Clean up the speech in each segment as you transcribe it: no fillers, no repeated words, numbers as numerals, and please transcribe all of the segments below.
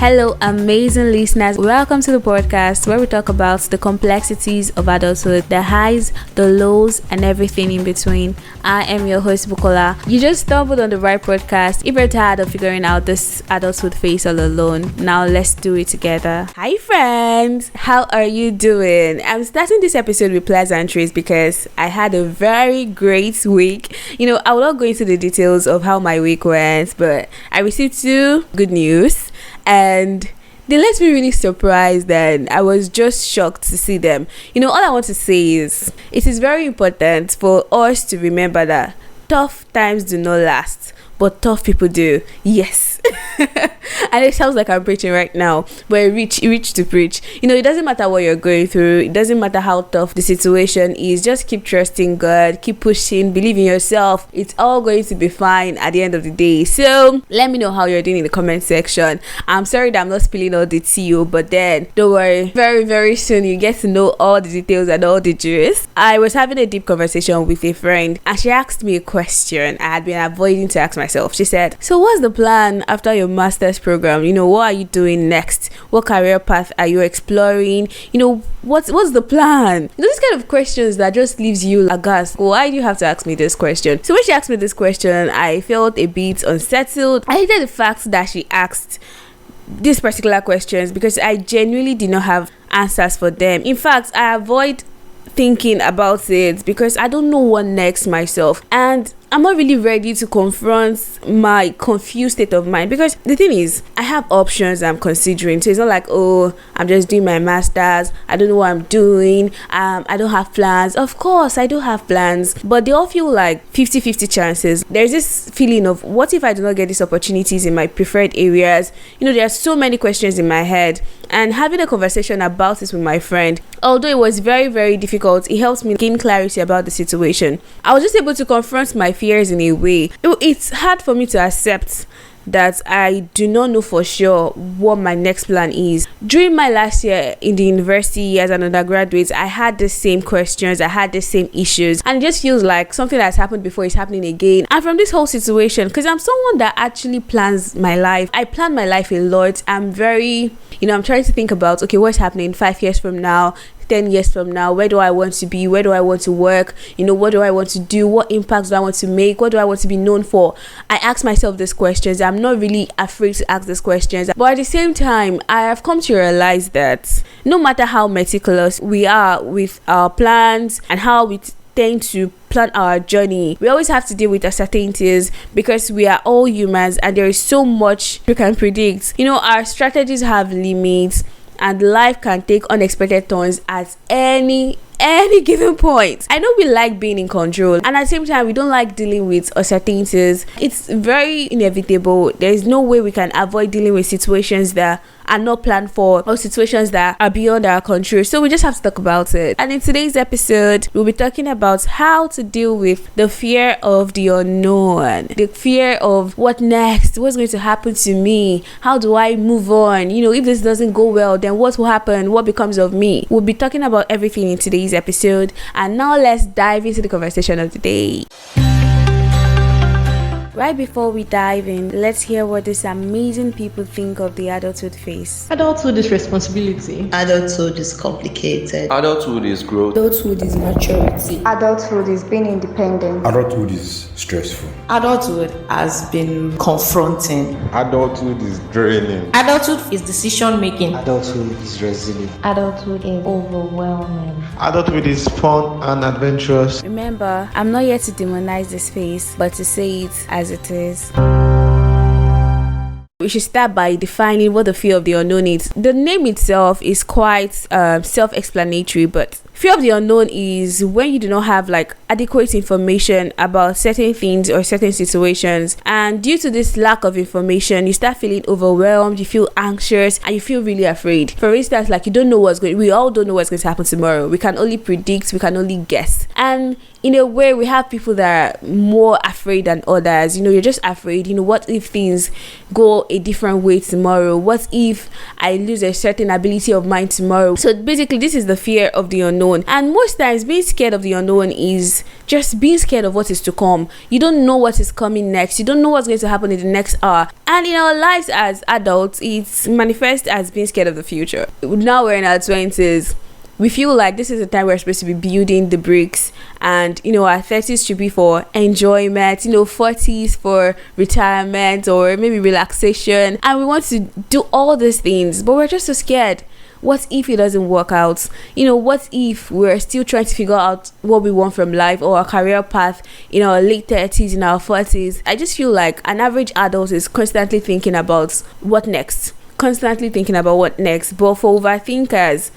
Hello, amazing listeners. Welcome to the podcast where we talk about the complexities of adulthood, the highs, the lows, and everything in between. I am your host, Bukola. You just stumbled on the right podcast. If you're tired of figuring out this adulthood phase all alone, now let's do it together. Hi, friends. How are you doing? I'm starting this episode with pleasantries because I had a very great week. I will not go into the details of how my week went, but I received two good news. And they left me really surprised, and I was just shocked to see them. All I want to say is it is very important for us to remember that tough times do not last, but tough people do. Yes. And it sounds like I'm preaching right now, but reach to preach. It doesn't matter what you're going through. It doesn't matter how tough the situation is. Just keep trusting God, keep pushing, believe in yourself. It's all going to be fine at the end of the day. So let me know how you're doing in the comment section. I'm sorry that I'm not spilling all the tea, but then don't worry. Very, very soon you get to know all the details and all the juice. I was having a deep conversation with a friend, and she asked me a question I had been avoiding to ask myself. She said, "So what's the plan after your master's program? What are you doing next? What career path are you exploring? What's the plan?" These kind of questions that just leaves you aghast. Why do you have to ask me this question? So when she asked me this question, I felt a bit unsettled. I hated the fact that she asked these particular questions because I genuinely did not have answers for them. In fact, I avoid thinking about it because I don't know what next myself, and I'm not really ready to confront my confused state of mind, because the thing is, I have options I'm considering. So it's not like, I'm just doing my master's, I don't know what I'm doing, I don't have plans. Of course I do have plans, but they all feel like 50-50 chances. There's this feeling of, what if I do not get these opportunities in my preferred areas? There are so many questions in my head, and having a conversation about this with my friend, although it was very, very difficult, it helped me gain clarity about the situation. I was just able to confront my fears in a way. It's hard for me to accept that I do not know for sure what my next plan is. During my last year in the university as an undergraduate, I had the same questions, I had the same issues, and it just feels like something that's happened before is happening again. And from this whole situation, because I'm someone that actually plans my life, I plan my life a lot. I'm very, I'm trying to think about, okay, what's happening 5 years from now, 10 years from now, where do I want to be, where do I want to work, what do I want to do, what impact do I want to make, what do I want to be known for. I ask myself these questions. I'm not really afraid to ask these questions, but at the same time, I have come to realize that no matter how meticulous we are with our plans and how we tend to plan our journey, we always have to deal with uncertainties, because we are all humans and there is so much we can predict. Our strategies have limits, and life can take unexpected turns at any given point. I know we like being in control, and at the same time we don't like dealing with uncertainties. It's very inevitable. There is no way we can avoid dealing with situations that are not planned for, or situations that are beyond our control. So we just have to talk about it. And in today's episode, we'll be talking about how to deal with the fear of the unknown, the fear of what next, what's going to happen to me, how do I move on, if this doesn't go well, then what will happen, what becomes of me. We'll be talking about everything in today's episode. And now let's dive into the conversation of the day. Right before we dive in, let's hear what these amazing people think of the adulthood phase. Adulthood is responsibility. Adulthood is complicated. Adulthood is growth. Adulthood is maturity. Adulthood is being independent. Adulthood is stressful. Adulthood has been confronting. Adulthood is draining. Adulthood is decision making. Adulthood is resilient. Adulthood is overwhelming. Adulthood is fun and adventurous. Remember, I'm not here to demonize this phase, but to say it as it is. We should start by defining what the fear of the unknown is. The name itself is quite self-explanatory, but fear of the unknown is when you do not have adequate information about certain things or certain situations, and due to this lack of information, you start feeling overwhelmed, you feel anxious, and you feel really afraid. For instance, we all don't know what's going to happen tomorrow. We can only predict, we can only guess, and in a way, we have people that are more afraid than others. You're just afraid, what if things go a different way tomorrow? What if I lose a certain ability of mine tomorrow? So basically, this is the fear of the unknown. And most times, being scared of the unknown is just being scared of what is to come. You don't know what is coming next. You don't know what's going to happen in the next hour. And in our lives as adults, it's manifest as being scared of the future. Now we're in our 20s. We feel like this is the time we're supposed to be building the bricks, and our 30s should be for enjoyment, 40s for retirement or maybe relaxation, and we want to do all these things, but we're just so scared. What if it doesn't work out? What if we're still trying to figure out what we want from life or our career path in our late 30s, in our 40s? I just feel like an average adult is constantly thinking about what next. But for overthinkers,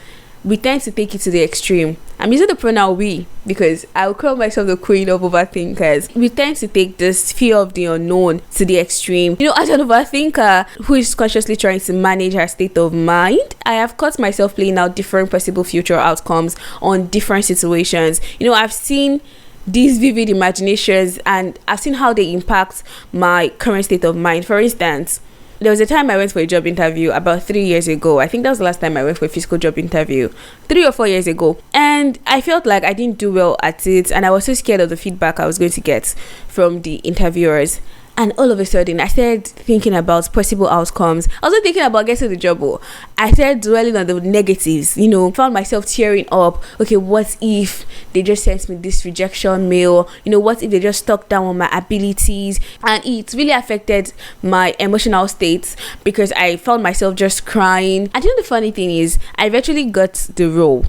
we tend to take it to the extreme. I'm using the pronoun we because I will call myself the queen of overthinkers. We tend to take this fear of the unknown to the extreme. As an overthinker who is consciously trying to manage her state of mind, I have caught myself playing out different possible future outcomes on different situations. I've seen these vivid imaginations and I've seen how they impact my current state of mind. For instance, there was a time I went for a job interview about 3 years ago. I think that was the last time I went for a physical job interview, 3 or 4 years ago. And I felt like I didn't do well at it. And I was so scared of the feedback I was going to get from the interviewers. And all of a sudden, I started thinking about possible outcomes. I was thinking about getting the job. I started dwelling on the negatives, found myself tearing up. Okay, what if they just sent me this rejection mail? What if they just stuck down on my abilities? And it really affected my emotional state because I found myself just crying. And the funny thing is, I eventually got the role.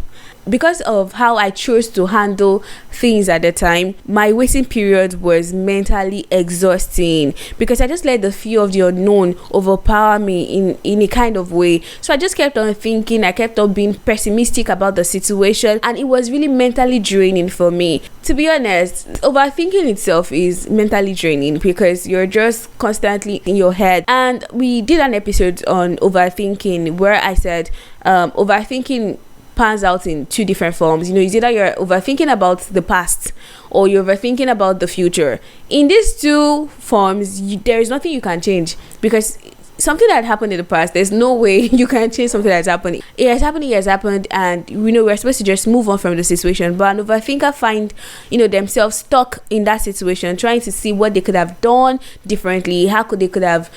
Because of how I chose to handle things at the time, my waiting period was mentally exhausting because I just let the fear of the unknown overpower me in a kind of way. So I just kept on thinking, I kept on being pessimistic about the situation, and it was really mentally draining for me. To be honest, overthinking itself is mentally draining because you're just constantly in your head. And we did an episode on overthinking where I said overthinking pans out in two different forms. It's either you're overthinking about the past or you're overthinking about the future. In these two forms, there is nothing you can change because something that happened in the past, there's no way you can change something that's happening. It has happened, and we're supposed to just move on from the situation. But an overthinker find themselves stuck in that situation, trying to see what they could have done differently, how they could have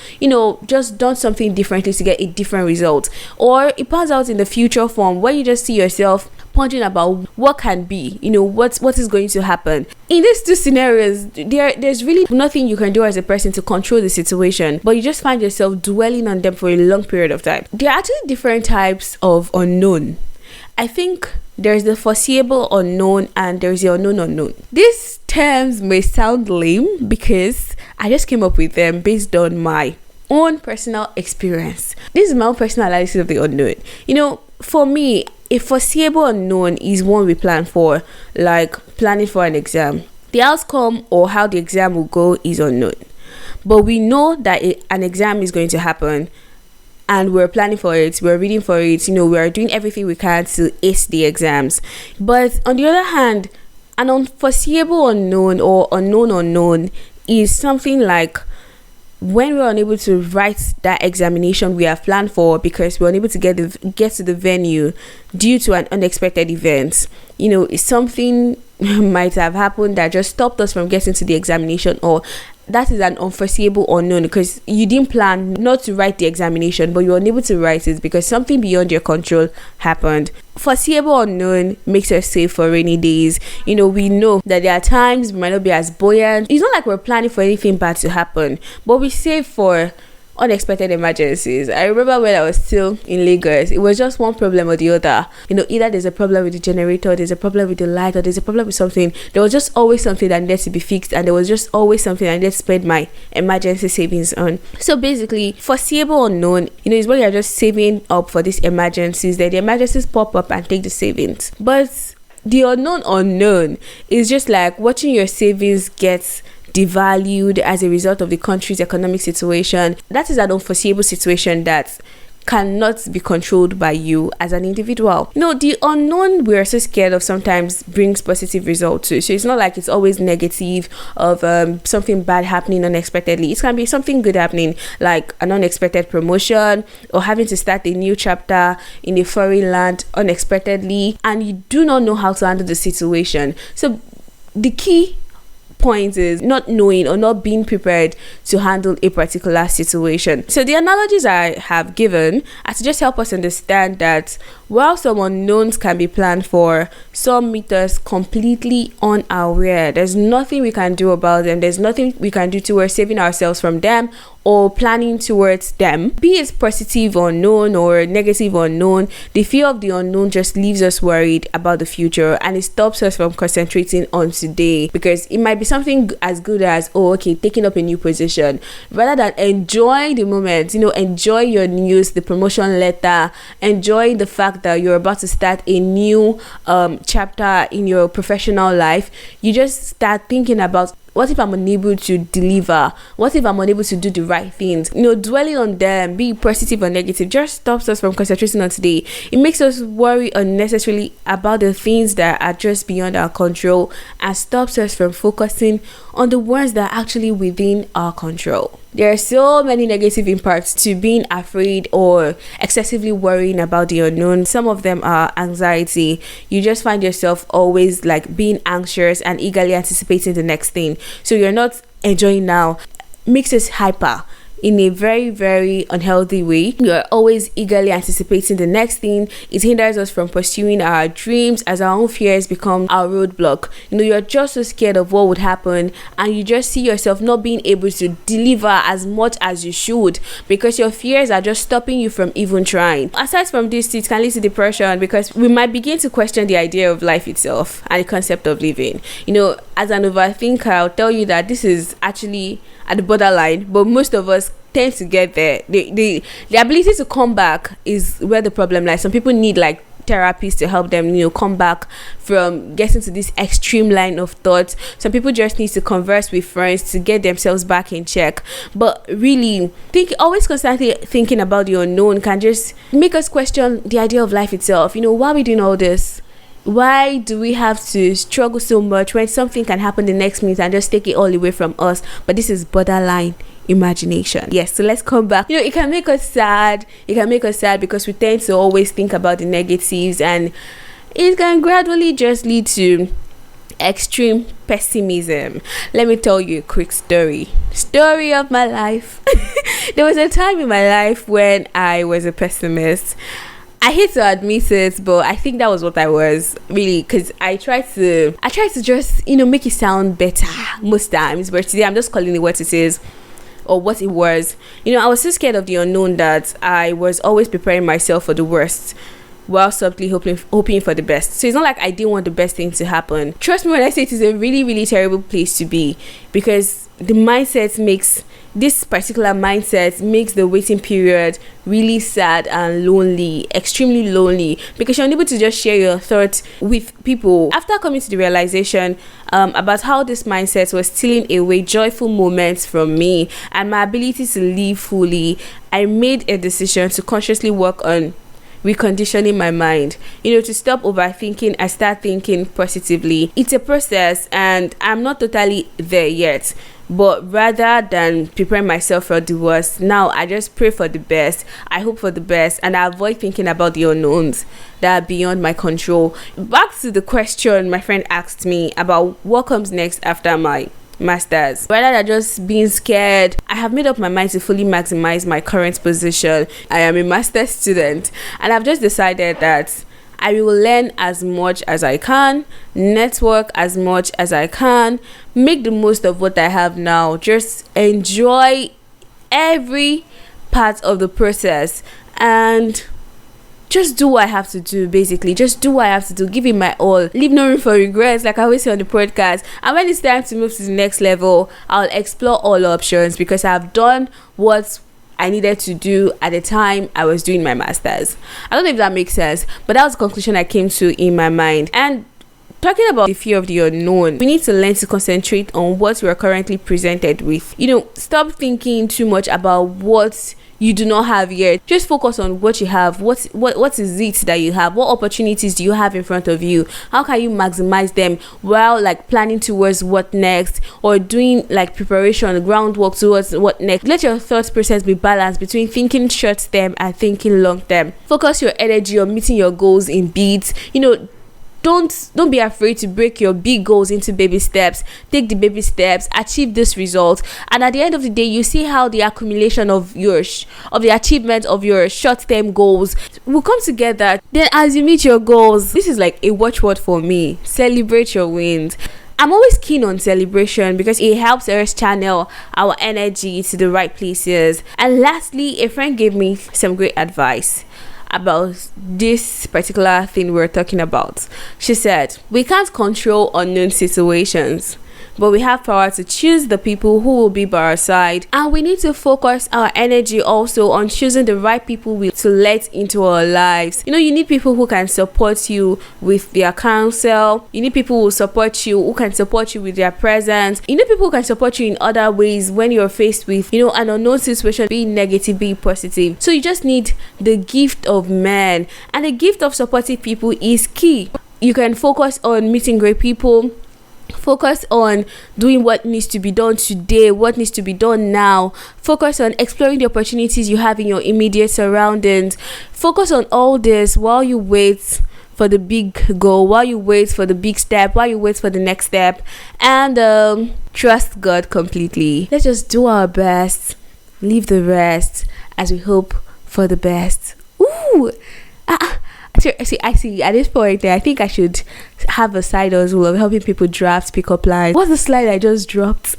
just done something differently to get a different result. Or it pans out in the future form where you just see yourself pondering about what can be, what is going to happen. In these two scenarios, there's really nothing you can do as a person to control the situation, but you just find yourself dwelling on them for a long period of time. There are actually different types of unknown. I think there's the foreseeable unknown and there's the unknown. These terms may sound lame because I just came up with them based on my own personal experience. This is my own personal analysis of the unknown. For me, a foreseeable unknown is one we plan for, like planning for an exam. The outcome or how the exam will go is unknown. But we know that an exam is going to happen and we're planning for it, we're reading for it, we're doing everything we can to ace the exams. But on the other hand, an unforeseeable unknown or unknown is something like when we're unable to write that examination we have planned for because we're unable to get to the venue due to an unexpected event. It's something might have happened that just stopped us from getting to the examination, or that is an unforeseeable unknown because you didn't plan not to write the examination, but you're unable to write it because something beyond your control happened. Foreseeable unknown makes us safe for rainy days. We know that there are times we might not be as buoyant. It's not like we're planning for anything bad to happen, but we save for unexpected emergencies. I remember when I was still in Lagos, it was just one problem or the other. Either there's a problem with the generator, there's a problem with the light, or there's a problem with something. There was just always something that needed to be fixed, and there was just always something I needed to spend my emergency savings on. So basically, foreseeable unknown, is when you're just saving up for these emergencies. Then the emergencies pop up and take the savings. But the unknown is just like watching your savings get devalued as a result of the country's economic situation. That is an unforeseeable situation that cannot be controlled by you as an individual. No, the unknown we're so scared of sometimes brings positive results too. So it's not like it's always negative of something bad happening unexpectedly. It can be something good happening, like an unexpected promotion or having to start a new chapter in a foreign land unexpectedly, and you do not know how to handle the situation. So the key point is not knowing or not being prepared to handle a particular situation. So the analogies I have given are to just help us understand that while some unknowns can be planned for, some meet us completely unaware. There's nothing we can do about them. There's nothing we can do towards saving ourselves from them or planning towards them. Be it positive unknown or negative unknown, the fear of the unknown just leaves us worried about the future, and it stops us from concentrating on today, because it might be something as good as, taking up a new position, rather than enjoy the moment, enjoy your news, the promotion letter, enjoy the fact that you're about to start a new chapter in your professional life. You just start thinking about, what if I'm unable to deliver? What if I'm unable to do the right things? Dwelling on them, being positive or negative, just stops us from concentrating on today. It makes us worry unnecessarily about the things that are just beyond our control, and stops us from focusing on the ones that are actually within our control. There are so many negative impacts to being afraid or excessively worrying about the unknown. Some of them are anxiety. You just find yourself always like being anxious and eagerly anticipating the next thing. So you're not enjoying now. Makes us hyper in a very, very unhealthy way. You're always eagerly anticipating the next thing. It hinders us from pursuing our dreams, as our own fears become our roadblock. You're just so scared of what would happen, and you just see yourself not being able to deliver as much as you should, because your fears are just stopping you from even trying. Aside from this, it can lead to depression, because we might begin to question the idea of life itself and the concept of living. As an overthinker, I'll tell you that this is actually at the borderline, but most of us tend to get there. The ability to come back is where the problem lies. Some people need like therapies to help them come back from getting to this extreme line of thought. Some people just need to converse with friends to get themselves back in check. But really, always constantly thinking about the unknown can just make us question the idea of life itself. Why are we doing all this? Why do we have to struggle so much when something can happen the next minute and just take it all away from us? But this is borderline imagination. Yes, so let's come back. It can make us sad. It can make us sad because we tend to always think about the negatives, and it can gradually just lead to extreme pessimism. Let me tell you a quick story of my life. There was a time in my life when I was a pessimist. I hate to admit it, but I think that was what I was, really, because I tried to just make it sound better most times, but today I'm just calling it what it is, or what it was. I was so scared of the unknown that I was always preparing myself for the worst, while subtly hoping for the best. So it's not like I didn't want the best thing to happen. Trust me when I say it is a really, really terrible place to be, because this particular mindset makes the waiting period really sad and lonely, extremely lonely, because you're unable to just share your thoughts with people. After coming to the realization about how this mindset was stealing away joyful moments from me and my ability to live fully, I made a decision to consciously work on reconditioning my mind, to stop overthinking and start thinking positively. It's a process, and I'm not totally there yet, but rather than preparing myself for the worst, now I just pray for the best, I hope for the best, and I avoid thinking about the unknowns that are beyond my control. Back to the question my friend asked me about what comes next after my masters. Rather than just being scared, I have made up my mind to fully maximize my current position. I am a master's student, and I've just decided that I will learn as much as I can, network as much as I can, make the most of what I have now, just enjoy every part of the process, and just do what I have to do, basically. Just do what I have to do. Give it my all. Leave no room for regrets, like I always say on the podcast. And when it's time to move to the next level, I'll explore all options, because I've done what I needed to do at the time I was doing my masters. I don't know if that makes sense, but that was the conclusion I came to in my mind. And Talking about the fear of the unknown, we need to learn to concentrate on what we are currently presented with. Stop thinking too much about what you do not have yet. Just focus on what you have. What is it that you have? What opportunities do you have in front of you? How can you maximize them while planning towards what next, or doing preparation, groundwork towards what next? Let your thought process be balanced between thinking short term and thinking long term. Focus your energy on meeting your goals in beats. Don't be afraid to break your big goals into baby steps. Take the baby steps, achieve this result, and at the end of the day, you see how the accumulation of the achievement of your short-term goals will come together. Then as you meet your goals, this is like a watchword for me: celebrate your wins. I'm always keen on celebration because it helps us channel our energy to the right places. And lastly, a friend gave me some great advice about this particular thing we're talking about. She said, we can't control unknown situations, but we have power to choose the people who will be by our side, and we need to focus our energy also on choosing the right people to let into our lives. You need people who can support you with their counsel. You need people who support you, who can support you with their presence. You need people who can support you in other ways when you're faced with an unknown situation, be it negative, be it positive. So you just need the gift of man, and the gift of supportive people is key. You can focus on meeting great people. Focus on doing what needs to be done today, what needs to be done now. Focus on exploring the opportunities you have in your immediate surroundings. Focus on all this while you wait for the big goal, while you wait for the big step, while you wait for the next step. And trust God completely. Let's just do our best, leave the rest, as we hope for the best. I see. At this point, I think I should have a side hustle of helping people draft pickup lines. What's the slide I just dropped?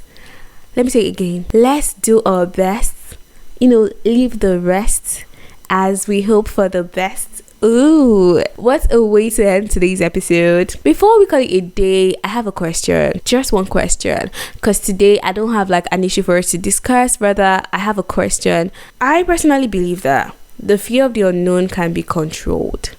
Let me say it again. Let's do our best. Leave the rest, as we hope for the best. Ooh, what a way to end today's episode. Before we call it a day, I have a question. Just one question. Because today I don't have an issue for us to discuss. Rather, I have a question. I personally believe that the fear of the unknown can be controlled,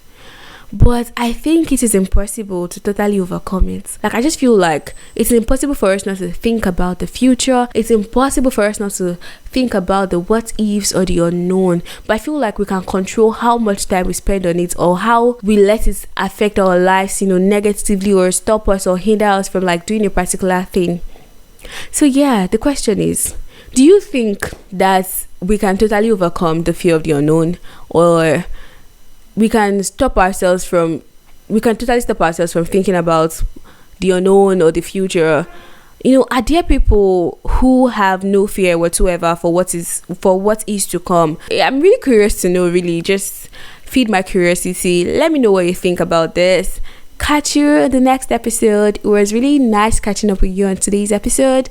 but I think it is impossible to totally overcome it. I just feel like it's impossible for us not to think about the future. It's impossible for us not to think about the what ifs or the unknown. But I feel like we can control how much time we spend on it, or how we let it affect our lives, negatively, or stop us or hinder us from doing a particular thing. So yeah, the question is, do you think that we can totally overcome the fear of the unknown, or we can totally stop ourselves from thinking about the unknown or the future? Are there people who have no fear whatsoever for what is to come? I'm really curious to know. Really, just feed my curiosity. Let me know what you think about this. Catch you in the next episode. It was really nice catching up with you on today's episode.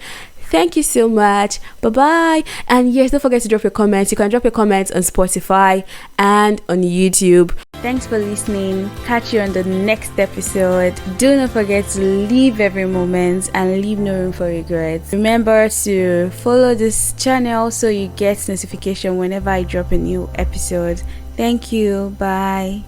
Thank you so much. Bye-bye. And yes, don't forget to drop your comments. You can drop your comments on Spotify and on YouTube. Thanks for listening. Catch you on the next episode. Do not forget to live every moment and leave no room for regrets. Remember to follow this channel so you get notification whenever I drop a new episode. Thank you. Bye.